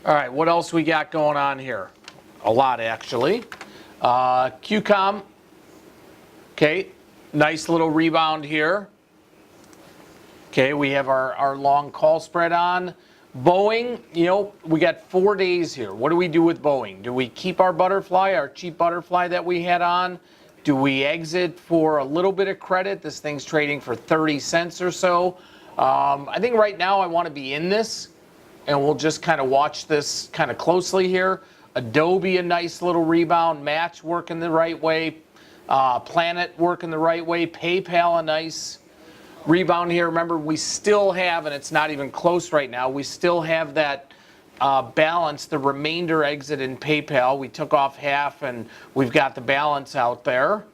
All right, what else we got going on here? A lot, actually. QCOM, okay, nice little rebound here. Okay, we have our long call spread on. Boeing, we got 4 days here. What do we do with Boeing? Do we keep our butterfly, our cheap butterfly that we had on? Do we exit for a little bit of credit? This thing's trading for 30 cents or so. I think right now I want to be in this, and we'll just kind of watch this kind of closely here. Adobe, a nice little rebound. Match working the right way. Planet working the right way. PayPal, a nice rebound here. Remember, we still have, and it's not even close right now, we still have that balance, the remainder exit in PayPal. We took off half, and we've got the balance out there.